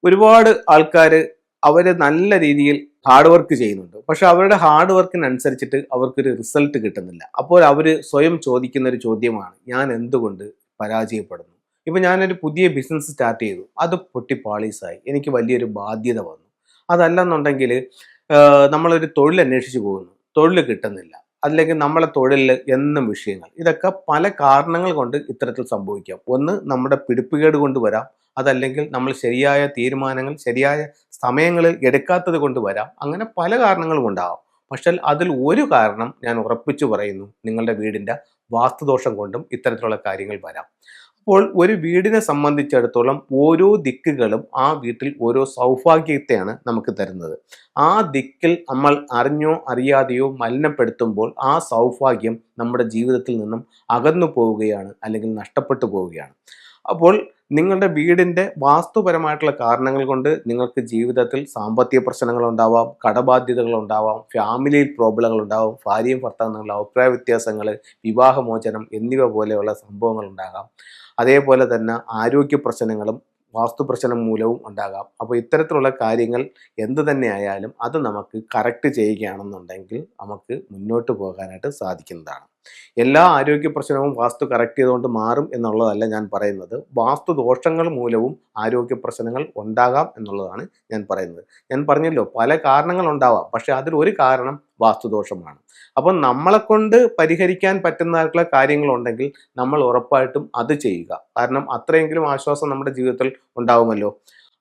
ഒരുപാട് ആൾക്കാർ അവർ നല്ല രീതിയിൽ ഹാർഡ് വർക്ക് ചെയ്യുന്നുണ്ട്. പക്ഷെ അവരുടെ ഹാർഡ് വർക്കിനനുസരിച്ചിട്ട് അവർക്കൊരു റിസൾട്ട് കിട്ടുന്നില്ല. അപ്പോൾ അവർ സ്വയം ചോദിക്കുന്ന ഒരു ചോദ്യമാണ്, ഞാൻ എന്തുകൊണ്ട് പരാജയപ്പെടുന്നു? ഇപ്പം ഞാനൊരു പുതിയ ബിസിനസ് സ്റ്റാർട്ട് ചെയ്തു, അത് പൊട്ടി പാളീസായി, എനിക്ക് വലിയൊരു ബാധ്യത വന്നു. അതല്ലെന്നുണ്ടെങ്കിൽ നമ്മളൊരു തൊഴിൽ അന്വേഷിച്ച് പോകുന്നു, തൊഴിൽ കിട്ടുന്നില്ല, അല്ലെങ്കിൽ നമ്മളെ തൊഴിലിൽ എന്നും വിഷയങ്ങൾ. ഇതൊക്കെ പല കാരണങ്ങൾ കൊണ്ട് ഇത്തരത്തിൽ സംഭവിക്കാം. ഒന്ന് നമ്മുടെ പിടിപ്പുകേട് കൊണ്ട് വരാം, അതല്ലെങ്കിൽ നമ്മൾ ശരിയായ തീരുമാനങ്ങൾ ശരിയായ സമയങ്ങളിൽ എടുക്കാത്തത് കൊണ്ട് വരാം. അങ്ങനെ പല കാരണങ്ങളും ഉണ്ടാവാം. പക്ഷേ അതിൽ ഒരു കാരണം ഞാൻ ഉറപ്പിച്ചു പറയുന്നു, നിങ്ങളുടെ വീടിൻ്റെ വാസ്തുദോഷം കൊണ്ടും ഇത്തരത്തിലുള്ള കാര്യങ്ങൾ വരാം. അപ്പോൾ ഒരു വീടിനെ സംബന്ധിച്ചിടത്തോളം ഓരോ ദിക്കുകളും ആ വീട്ടിൽ ഓരോ സൗഭാഗ്യത്തെയാണ് നമുക്ക് തരുന്നത്. ആ ദിക്കിൽ നമ്മൾ അറിഞ്ഞോ അറിയാതെയോ മലിനപ്പെടുത്തുമ്പോൾ ആ സൗഭാഗ്യം നമ്മുടെ ജീവിതത്തിൽ നിന്നും അകന്നു പോവുകയാണ്, അല്ലെങ്കിൽ നഷ്ടപ്പെട്ടു പോവുകയാണ്. അപ്പോൾ നിങ്ങളുടെ വീടിൻ്റെ വാസ്തുപരമായിട്ടുള്ള കാരണങ്ങൾ കൊണ്ട് നിങ്ങൾക്ക് ജീവിതത്തിൽ സാമ്പത്തിക പ്രശ്നങ്ങൾ ഉണ്ടാവാം, കടബാധ്യതകൾ ഉണ്ടാവാം, ഫാമിലിയിൽ പ്രോബ്ലങ്ങൾ ഉണ്ടാവാം, ഭാര്യയും ഭർത്താവും തമ്മിലുള്ള അഭിപ്രായ വ്യത്യാസങ്ങൾ, വിവാഹമോചനം എന്നിവ പോലെയുള്ള സംഭവങ്ങൾ ഉണ്ടാകാം. അതേപോലെ തന്നെ ആരോഗ്യ പ്രശ്നങ്ങളും വാസ്തു പ്രശ്നം മൂലവും ഉണ്ടാകാം. അപ്പോൾ ഇത്തരത്തിലുള്ള കാര്യങ്ങൾ എന്ത് തന്നെ ആയാലും അത് നമുക്ക് കറക്റ്റ് ചെയ്യുകയാണെന്നുണ്ടെങ്കിൽ നമുക്ക് മുന്നോട്ട് പോകാനായിട്ട് സാധിക്കുന്നതാണ്. എല്ലാ ആരോഗ്യ പ്രശ്നവും വാസ്തു കറക്റ്റ് ചെയ്തുകൊണ്ട് മാറും എന്നുള്ളതല്ല ഞാൻ പറയുന്നത്. വാസ്തു ദോഷങ്ങൾ മൂലവും ആരോഗ്യ പ്രശ്നങ്ങൾ ഉണ്ടാകാം എന്നുള്ളതാണ് ഞാൻ പറയുന്നത്. ഞാൻ പറഞ്ഞല്ലോ, പല കാരണങ്ങൾ ഉണ്ടാവാം, പക്ഷെ അതിലൊരു കാരണം വാസ്തുദോഷമാണ്. അപ്പം നമ്മളെ കൊണ്ട് പരിഹരിക്കാൻ പറ്റുന്നതായിട്ടുള്ള കാര്യങ്ങളുണ്ടെങ്കിൽ നമ്മൾ ഉറപ്പായിട്ടും അത് ചെയ്യുക. കാരണം അത്രയെങ്കിലും ആശ്വാസം നമ്മുടെ ജീവിതത്തിൽ ഉണ്ടാവുമല്ലോ.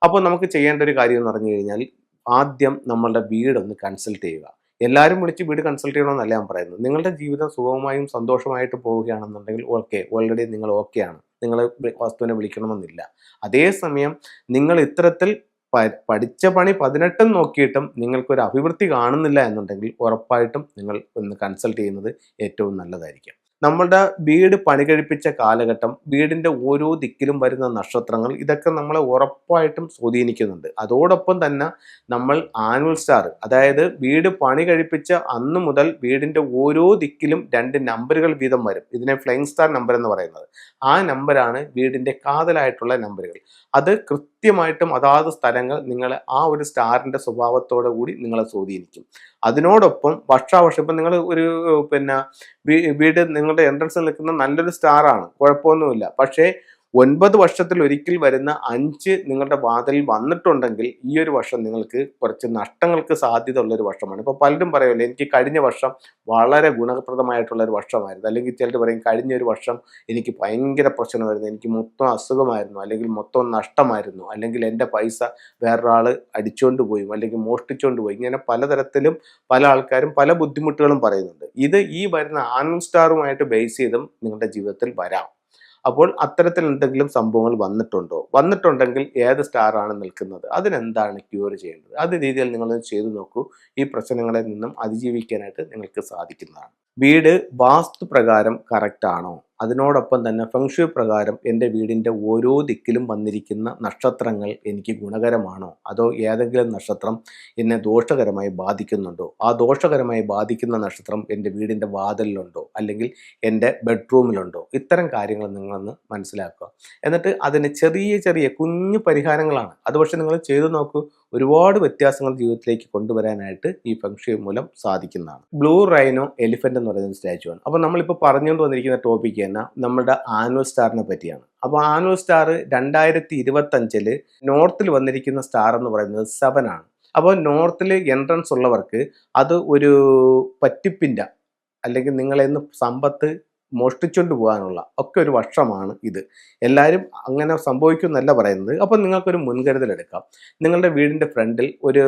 അപ്പോൾ നമുക്ക് ചെയ്യേണ്ട ഒരു കാര്യം എന്ന് പറഞ്ഞു കഴിഞ്ഞാൽ, ആദ്യം നമ്മളുടെ വീടൊന്ന് കൺസൾട്ട് ചെയ്യുക. എല്ലാവരും വിളിച്ച് വീട് കൺസൾട്ട് ചെയ്യണമെന്നല്ല ഞാൻ പറയുന്നത്. നിങ്ങളുടെ ജീവിതം സുഗമമായും സന്തോഷമായിട്ട് പോവുകയാണെന്നുണ്ടെങ്കിൽ ഓക്കെ, ഓൾറെഡി നിങ്ങൾ ഓക്കെയാണ്, നിങ്ങൾ വസ്തുവിനെ വിളിക്കണമെന്നില്ല. അതേസമയം നിങ്ങൾ ഇത്തരത്തിൽ പഠിച്ച പണി 18 നോക്കിയിട്ടും നിങ്ങൾക്കൊരു അഭിവൃദ്ധി കാണുന്നില്ല എന്നുണ്ടെങ്കിൽ ഉറപ്പായിട്ടും നിങ്ങൾ ഒന്ന് കൺസൾട്ട് ചെയ്യുന്നത് ഏറ്റവും നല്ലതായിരിക്കും. നമ്മളുടെ വീട് പണി കഴിപ്പിച്ച കാലഘട്ടം, വീടിൻ്റെ ഓരോ ദിക്കിലും വരുന്ന നക്ഷത്രങ്ങൾ, ഇതൊക്കെ നമ്മളെ ഉറപ്പായിട്ടും സ്വാധീനിക്കുന്നുണ്ട്. അതോടൊപ്പം തന്നെ നമ്മൾ ആനുവൽ സ്റ്റാർ, അതായത് വീട് പണി കഴിപ്പിച്ച അന്ന് മുതൽ വീടിൻ്റെ ഓരോ ദിക്കിലും 2 നമ്പറുകൾ വീതം വരും. ഇതിനെ ഫ്ലൈങ് സ്റ്റാർ നമ്പർ എന്ന് പറയുന്നത്. ആ നമ്പറാണ് വീടിൻ്റെ കാതലായിട്ടുള്ള നമ്പറുകൾ. അത് കൃത്യമായിട്ടും അതാത് സ്ഥലങ്ങൾ നിങ്ങളെ ആ ഒരു സ്റ്റാറിൻ്റെ സ്വഭാവത്തോടു കൂടി നിങ്ങളെ സ്വാധീനിക്കും. അതിനോടൊപ്പം വർഷാവർഷം ഇപ്പം നിങ്ങൾ ഒരു വീട് നിങ്ങളുടെ എൻട്രൻസിൽ നിൽക്കുന്ന നല്ലൊരു സ്റ്റാറാണ്, കുഴപ്പമൊന്നുമില്ല. പക്ഷേ 9 വർഷത്തിൽ ഒരിക്കൽ വരുന്ന 5 നിങ്ങളുടെ വാതിലിൽ വന്നിട്ടുണ്ടെങ്കിൽ ഈ ഒരു വർഷം നിങ്ങൾക്ക് കുറച്ച് നഷ്ടങ്ങൾക്ക് സാധ്യത ഉള്ളൊരു വർഷമാണ്. ഇപ്പോൾ പലരും പറയുമല്ലോ, എനിക്ക് കഴിഞ്ഞ വർഷം വളരെ ഗുണപ്രദമായിട്ടുള്ളൊരു വർഷമായിരുന്നു, അല്ലെങ്കിൽ ചിലർ പറയും കഴിഞ്ഞൊരു വർഷം എനിക്ക് ഭയങ്കര പ്രശ്നമായിരുന്നു, എനിക്ക് മൊത്തം അസുഖമായിരുന്നു, അല്ലെങ്കിൽ മൊത്തം നഷ്ടമായിരുന്നു, അല്ലെങ്കിൽ എൻ്റെ പൈസ വേറൊരാൾ അടിച്ചുകൊണ്ട് പോയി, അല്ലെങ്കിൽ മോഷ്ടിച്ചുകൊണ്ട് പോയി. ഇങ്ങനെ പലതരത്തിലും പല ആൾക്കാരും പല ബുദ്ധിമുട്ടുകളും പറയുന്നുണ്ട്. ഇത് ഈ വരുന്ന ആനുവൽ സ്റ്റാറുമായിട്ട് ബേസ് ചെയ്തും നിങ്ങളുടെ ജീവിതത്തിൽ വരാം. അപ്പോൾ അത്തരത്തിൽ എന്തെങ്കിലും സംഭവങ്ങൾ വന്നിട്ടുണ്ടെങ്കിൽ ഏത് സ്റ്റാറാണ് നിൽക്കുന്നത്, അതിനെന്താണ് ക്യൂർ ചെയ്യേണ്ടത്, അത് രീതിയിൽ നിങ്ങളൊന്ന് ചെയ്തു നോക്കൂ. ഈ പ്രശ്നങ്ങളിൽ നിന്നും അതിജീവിക്കാനായിട്ട് നിങ്ങൾക്ക് സാധിക്കുന്നതാണ്. വീട് വാസ്തു പ്രകാരം കറക്റ്റ് ആണോ, അതിനോടൊപ്പം തന്നെ ഫെങ്ഷുയി പ്രകാരം എൻ്റെ വീടിൻ്റെ ഓരോ ദിക്കിലും വന്നിരിക്കുന്ന നക്ഷത്രങ്ങൾ എനിക്ക് ഗുണകരമാണോ, അതോ ഏതെങ്കിലും നക്ഷത്രം എന്നെ ദോഷകരമായി ബാധിക്കുന്നുണ്ടോ, ആ ദോഷകരമായി ബാധിക്കുന്ന നക്ഷത്രം എൻ്റെ വീടിൻ്റെ വാതിലിലുണ്ടോ, അല്ലെങ്കിൽ എൻ്റെ ബെഡ്റൂമിലുണ്ടോ, ഇത്തരം കാര്യങ്ങൾ നിങ്ങളൊന്ന് മനസ്സിലാക്കുക. എന്നിട്ട് അതിന് ചെറിയ ചെറിയ കുഞ്ഞു പരിഹാരങ്ങളാണ് അത്, പക്ഷെ നിങ്ങൾ ചെയ്തു നോക്കൂ. ഒരുപാട് വ്യത്യാസങ്ങൾ ജീവിതത്തിലേക്ക് കൊണ്ടുവരാനായിട്ട് ഈ ഫെങ്ഷുയി മൂലം സാധിക്കുന്നതാണ്. ബ്ലൂ റൈനോ എലിഫന്റ് എന്ന് പറയുന്ന സ്റ്റാച്ചു ആണ്. അപ്പോൾ നമ്മളിപ്പോൾ പറഞ്ഞുകൊണ്ട് വന്നിരിക്കുന്ന ടോപ്പിക്ക് തന്നെ നമ്മുടെ ആനുവൽ സ്റ്റാറിനെ പറ്റിയാണ്. അപ്പോൾ ആനുവൽ സ്റ്റാർ 2025 നോർത്തിൽ വന്നിരിക്കുന്ന സ്റ്റാർ എന്ന് പറയുന്നത് 7 ആണ്. അപ്പോൾ നോർത്തിൽ എൻട്രൻസ് ഉള്ളവർക്ക് അത് ഒരു പറ്റിപ്പിൻ്റെ, അല്ലെങ്കിൽ നിങ്ങളെ നിന്ന് സമ്പത്ത് മോഷ്ടിച്ചുകൊണ്ട് പോകാനുള്ള ഒക്കെ ഒരു വർഷമാണ് ഇത്. എല്ലാവരും അങ്ങനെ സംഭവിക്കുമെന്നല്ല പറയുന്നത്. അപ്പോൾ നിങ്ങൾക്കൊരു മുൻകരുതൽ എടുക്കാം. നിങ്ങളുടെ വീടിൻ്റെ ഫ്രണ്ടിൽ ഒരു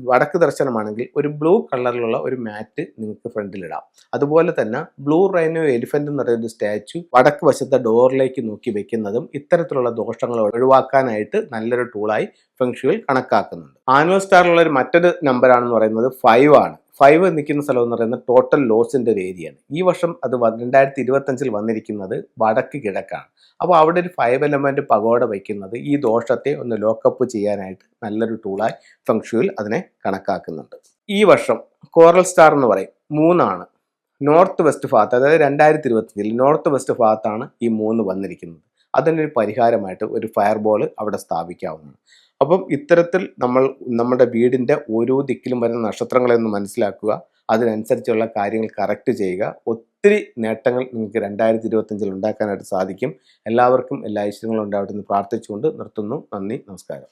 വടക്ക് ദർശനമാണെങ്കിൽ ഒരു ബ്ലൂ കളറിലുള്ള ഒരു മാറ്റ് നിങ്ങൾക്ക് ഫ്രണ്ടിലിടാം. അതുപോലെ തന്നെ ബ്ലൂ റൈനോ എലിഫന്റ് എന്ന് പറയുന്ന സ്റ്റാച്ചു വടക്ക് വശത്തെ ഡോറിലേക്ക് നോക്കി വെക്കുന്നതും ഇത്തരത്തിലുള്ള ദോഷങ്ങൾ ഒഴിവാക്കാനായിട്ട് നല്ലൊരു ടൂളായി ഫെങ്ഷുയിൽ കണക്കാക്കുന്നുണ്ട്. ആനുവൽ സ്റ്റാറിലുള്ള ഒരു മറ്റൊരു നമ്പറാണെന്ന് പറയുന്നത് 5 ആണ്. 5 നിൽക്കുന്ന സ്ഥലം എന്ന് പറയുന്നത് ടോട്ടൽ ലോസിൻ്റെ ഒരു ഏരിയയാണ്. ഈ വർഷം അത് 2025 വന്നിരിക്കുന്നത് വടക്ക് കിഴക്കാണ്. അപ്പോൾ അവിടെ ഒരു 5 എലമെൻറ്റ് പഗോഡ വയ്ക്കുന്നത് ഈ ദോഷത്തെ ഒന്ന് ലോക്കപ്പ് ചെയ്യാനായിട്ട് നല്ലൊരു ടൂളായി ഫെങ്ഷുയിൽ അതിനെ കണക്കാക്കുന്നുണ്ട്. ഈ വർഷം കോറൽ സ്റ്റാർ എന്ന് പറയും 3 ആണ്. നോർത്ത് വെസ്റ്റ് ഭാഗത്ത്, അതായത് 2025 നോർത്ത് വെസ്റ്റ് ഭാഗത്താണ് ഈ 3 വന്നിരിക്കുന്നത്. അതിനൊരു പരിഹാരമായിട്ട് ഒരു ഫയർ ബോൾ അവിടെ സ്ഥാപിക്കാവുന്നതാണ്. അപ്പം ഇത്തരത്തിൽ നമ്മൾ നമ്മുടെ വീടിൻ്റെ ഓരോ ദിക്കിലും വരുന്ന നക്ഷത്രങ്ങളെ ഒന്ന് മനസ്സിലാക്കുക, അതിനനുസരിച്ചുള്ള കാര്യങ്ങൾ കറക്റ്റ് ചെയ്യുക. ഒത്തിരി നേട്ടങ്ങൾ നിങ്ങൾക്ക് 2025 ഉണ്ടാക്കാനായിട്ട് സാധിക്കും. എല്ലാവർക്കും എല്ലാ ഐശ്വര്യങ്ങളും ഉണ്ടാവട്ടെ എന്ന് പ്രാർത്ഥിച്ചുകൊണ്ട് നിർത്തുന്നു. നന്ദി, നമസ്കാരം.